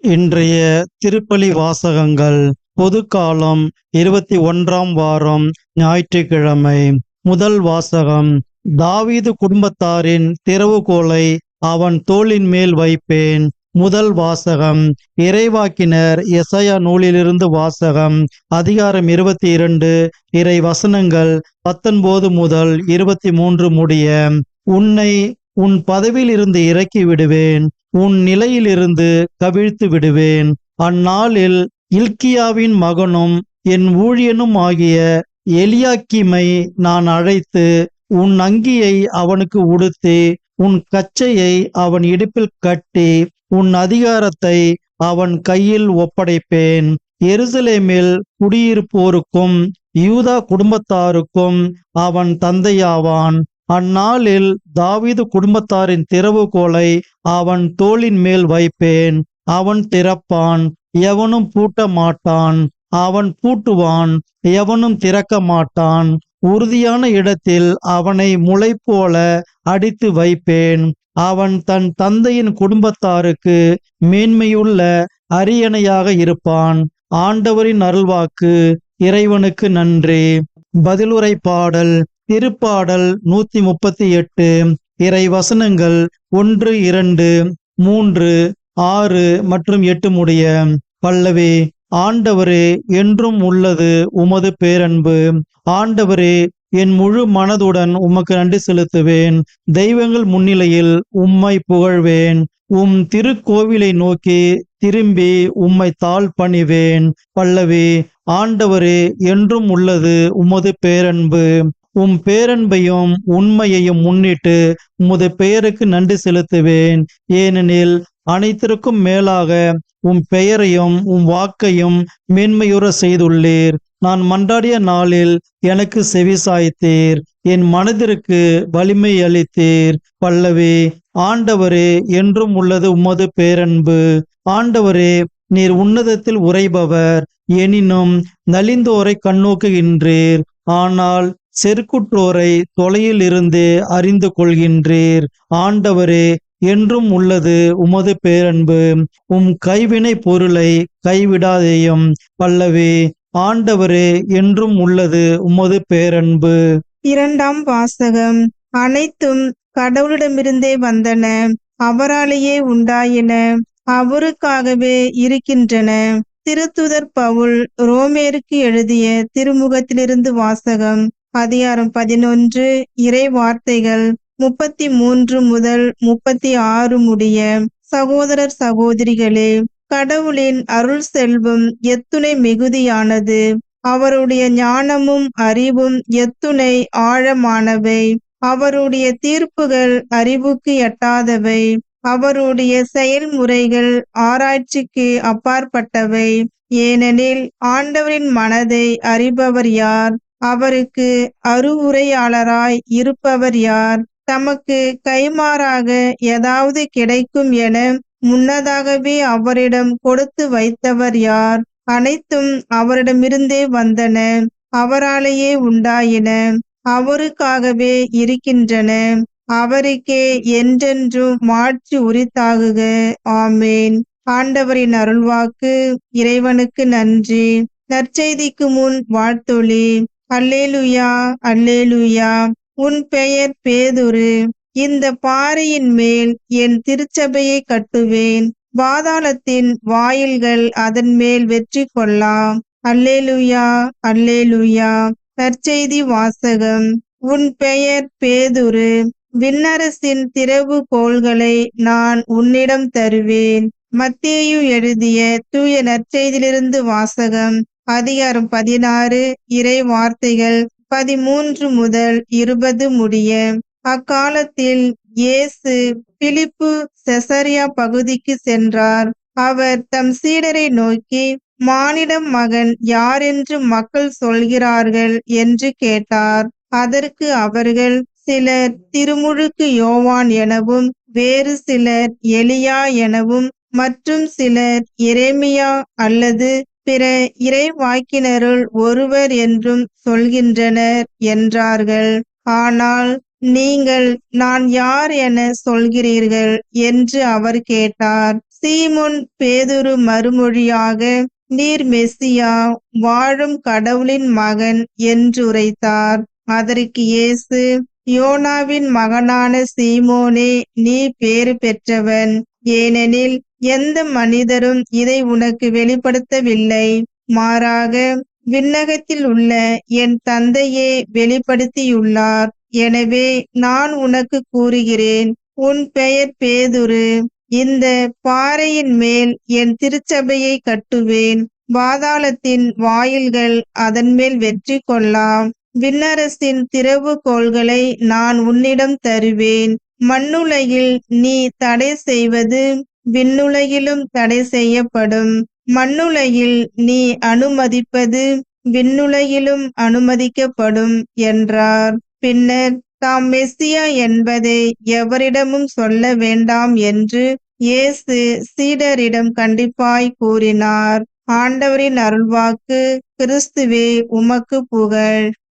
இன்றைய திருப்பலி வாசகங்கள். பொதுக்காலம் 21ஆம் வாரம் ஞாயிற்றுக்கிழமை. முதல் வாசகம். தாவீது குடும்பத்தாரின் திறவுகோலை அவன் தோளின் மேல் வைப்பேன். முதல் வாசகம். இறைவாக்கினர் எசாயா நூலிலிருந்து வாசகம். அதிகாரம் 22, இறை வசனங்கள் 19 முதல் 23 முடிய. உன்னை உன் பதவியில் இருந்து இறக்கி விடுவேன், உன் நிலையிலிருந்து கவிழ்த்து விடுவேன். அந்நாளில் இல்க்கியாவின் மகனும் என் ஊழியனும் ஆகிய எலியாக்கிமை நான் அழைத்து, உன் அங்கியை அவனுக்கு உடுத்தி, உன் கச்சையை அவன் இடுப்பில் கட்டி, உன் அதிகாரத்தை அவன் கையில் ஒப்படைப்பேன். எருசலேமில் குடியிருப்போருக்கும் யூதா குடும்பத்தாருக்கும் அவன் தந்தையாவான். அந்நாளில் தாவீது குடும்பத்தாரின் திறவுகோலை அவன் தோளின் மேல் வைப்பேன். அவன் திறப்பான், எவனும் பூட்ட மாட்டான். அவன் பூட்டுவான், எவனும் திறக்க மாட்டான். உறுதியான இடத்தில் அவனை முளை போல அடித்து வைப்பேன். அவன் தன் தந்தையின் குடும்பத்தாருக்கு மேன்மையுள்ள அரியணையாக இருப்பான். ஆண்டவரின் அருள்வாக்கு. இறைவனுக்கு நன்றி. பதிலுரை பாடல். திருப்பாடல் 138. இறை வசனங்கள் 1, 2, 3, 6 மற்றும் 8 முடிய. பல்லவி. ஆண்டவரே, என்றும் உள்ளது உமது பேரன்பு. ஆண்டவரே, என் முழு மனதுடன் உமக்கு நன்றி செலுத்துவேன். தெய்வங்கள் முன்னிலையில் உம்மை புகழ்வேன். உம் திருக்கோவிலை நோக்கி திரும்பி உம்மை தாழ் பணிவேன். பல்லவி. ஆண்டவரே, என்றும் உள்ளது உமது பேரன்பு. உம் பேரன்பையும் உண்மையையும் முன்னிட்டு உமது பெயருக்கு நன்றி செலுத்துவேன். ஏனெனில் அனைத்திற்கும் மேலாக உம் பெயரையும் உம் வாக்கையும் மேன்மையுற செய்துள்ளீர். நான் மன்றாடிய நாளில் எனக்கு செவிசாய்த்தீர். என் மனதிற்கு வலிமை அளித்தீர். பல்லவி. ஆண்டவரே, என்றும் உள்ளது உமது பேரன்பு. ஆண்டவரே, நீர் உன்னதத்தில் உறைபவர். எனினும் நலிந்தோரை கண்ணோக்குகின்றீர். ஆனால் செருக்குற்றோரை தொலையில் இருந்து அறிந்து கொள்கின்றீர். ஆண்டவரே, என்றும் உள்ளது உமது பேரன்பு. உம் கைவினை பொருளை கைவிடாதேயும். பல்லவி. ஆண்டவரே, என்றும் உள்ளது உமது பேரன்பு. இரண்டாம் வாசகம். அனைத்தும் கடவுளிடமிருந்தே வந்தன, அவராலேயே உண்டாயின, அவருக்காகவே இருக்கின்றன. திருத்துதர் பவுல் ரோமேருக்கு எழுதிய திருமுகத்திலிருந்து வாசகம். அதிகாரம் 11, இறை வார்த்தைகள் 33 முதல் 36 முடிய. சகோதரர் சகோதரிகளே, கடவுளின் அருள் செல்வம் எத்துணை மிகுதியானது, அவருடைய ஞானமும் அறிவும் எத்துணை ஆழமானவை. அவருடைய தீர்ப்புகள் அறிவுக்கு எட்டாதவை, அவருடைய செயல்முறைகள் ஆராய்ச்சிக்கு அப்பாற்பட்டவை. ஏனெனில் ஆண்டவரின் மனதை அறிபவர் யார்? அவருக்கு அறிவுரையாளராய் இருப்பவர் யார்? தமக்கு கைமாறாக ஏதாவது கிடைக்கும் என முன்னதாகவே அவரிடம் கொடுத்து வைத்தவர் யார்? அனைத்தும் அவரிடமிருந்தே வந்தன, அவராலேயே உண்டாயின, அவருக்காகவே இருக்கின்றன. அவருக்கே என்றென்றும் மாட்சி உரித்தாகுக. ஆமேன். ஆண்டவரின் அருள்வாக்கு. இறைவனுக்கு நன்றி. நற்செய்திக்கு முன் வாழ்த்தொலி. அல்லேலுயா, அல்லேலுயா. உன் பெயர் பேதுரு. இந்த பாறையின் மேல் என் திருச்சபையை கட்டுவேன். பாதாளத்தின் வாயில்கள் அதன் மேல் வெற்றி கொள்ளலாம். அல்லேலுயா, அல்லேலுயா. நற்செய்தி வாசகம். உன் பெயர் பேதுரு. விண்ணரசின் திறவுகோல்களை நான் உன்னிடம் தருவேன். மத்தேயு எழுதிய தூய நற்செய்தியிலிருந்து வாசகம். அதிகாரம் 16, இறை வார்த்தைகள் 13 முதல் 20 முடிய. அக்காலத்தில் இயேசு பிலிப்பு செசரியா பகுதிக்கு சென்றார். அவர் தம் சீடரை நோக்கி, மானிட மகன் யார் என்று மக்கள் சொல்கிறார்கள் என்று கேட்டார். அதற்கு அவர்கள், சிலர் திருமுழுக்கு யோவான் எனவும், வேறு சிலர் எலியா எனவும், மற்றும் சிலர் எரேமியா அல்லது பிற இறைவாக்கினருள் ஒருவர் என்றும் சொல்கின்றனர் என்றார்கள். ஆனால் நீங்கள் நான் யார் என சொல்கிறீர்கள் என்று அவர் கேட்டார். சீமோன் பேதுரு மறுமொழியாக, நீர் மெசியா, வாழும் கடவுளின் மகன் என்றுரைத்தார். அதற்கு இயேசு, யோனாவின் மகனான சீமோனே, நீ பேறு பெற்றவன். ஏனெனில் எந்த மனிதரும் இதை உனக்கு வெளிப்படுத்தவில்லை, மாறாக விண்ணகத்தில் உள்ள என் தந்தையே வெளிப்படுத்தியுள்ளார். எனவே நான் உனக்கு கூறுகிறேன், உன் பெயர் பேதுரு. இந்த பாறையின் மேல் என் திருச்சபையை கட்டுவேன். பாதாளத்தின் வாயில்கள் அதன் மேல் வெற்றி கொள்ளலாம். விண்ணரசின் திறவுகோல்களை நான் உன்னிடம் தருவேன். மண்ணுலகில் நீ தடை செய்வது விண்ணுலகிலும் தடை செய்யப்படும். மண்ணுலகில் நீ அனுமதிப்பது விண்ணுலகிலும் அனுமதிக்கப்படும் என்றார். பின்னர் தாம் மெசியா என்பதை எவரிடமும் சொல்ல வேண்டாம் என்று இயேசு சீடரிடம் கண்டிப்பாய் கூறினார். ஆண்டவரின் அருள்வாக்கு. கிறிஸ்துவே உமக்கு புகழ்.